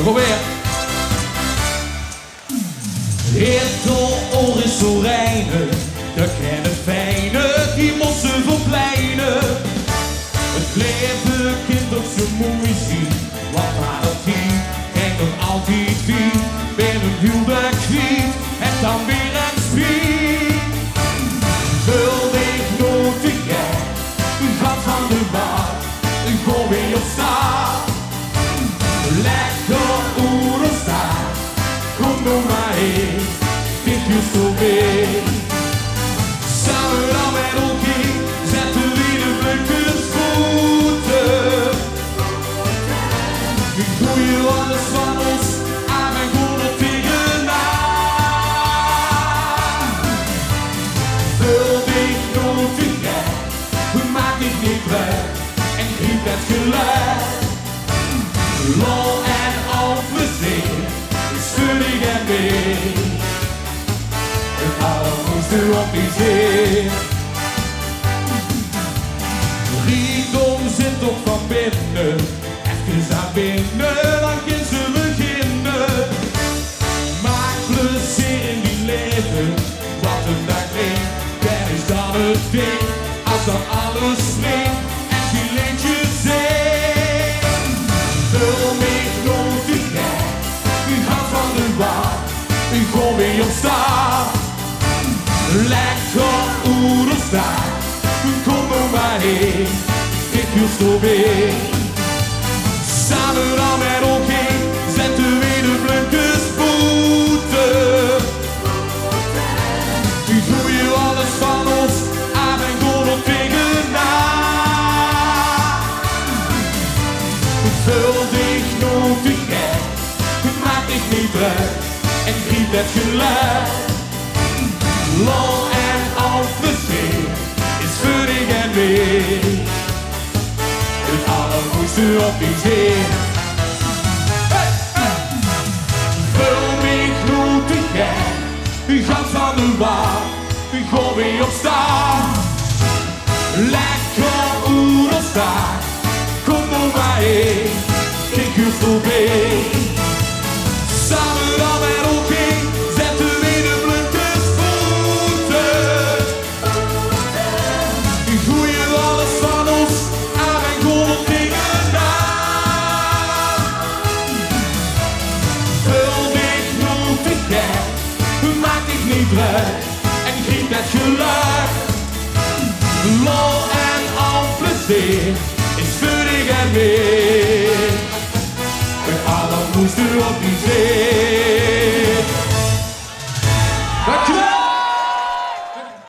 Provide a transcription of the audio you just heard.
Nog weer. Het oor is zo reinig, de kennen fijne, die mossen verpleinen. Het leven kind op zijn moei zien, wat maar dat die, kijk nog altijd wie, ben een huwelijk kwiet, en dan weer een spier. Vul ik nooit de gek, een gat van de bar, een gooi weer op straat. Lekker oer staan, kom nog maar heen, dit is zo weer. Samen dan met elkaar, zetten we de blinkers voeten. We groeien alles van ons aan en goed op tegenaan. Vul ik nooit de gek, we maken het niet weg en griep het geluid. Lol en al plezier, schuddig en weer. Het allermooiste op die zee. Rijkdom zit toch van binnen, even aan binnen, dan kan ze beginnen. Maak plezier in die leven, wat een dag neemt, dan is dan het ding. Als dan alles springt en geen leentje zingt. Vul me nooit de gek, u gaat van de bar, u gewoon weer op staan. Lekker oer staan, u kom er maar heen, ik wil zo weer. Samen dan met elkaar, zetten we de blinkers voeten. U groeien alles van ons, aan en gewoon op tegenaan. Vul dich nooit de gek, maak dich niet druk en griep het geluid. Lol en al plezier is schuddig en weer. Het allermooiste op die zee. Hey, hey. Vul me nooit de gek, u gaat van de bar, u gewoon weer op staan. Lekker oer of staan, kom nog maar heen, kijk u voorbij. Samen dan met elkaar, zetten we de blinkers voeten. U groeien alles van ons, aan en gewoon op tegenaan. Vul dich nooit de gek, maak dich niet druk en griep het geluid. Lol en al plezier is schuddig en weer. Het allermooiste op die zee.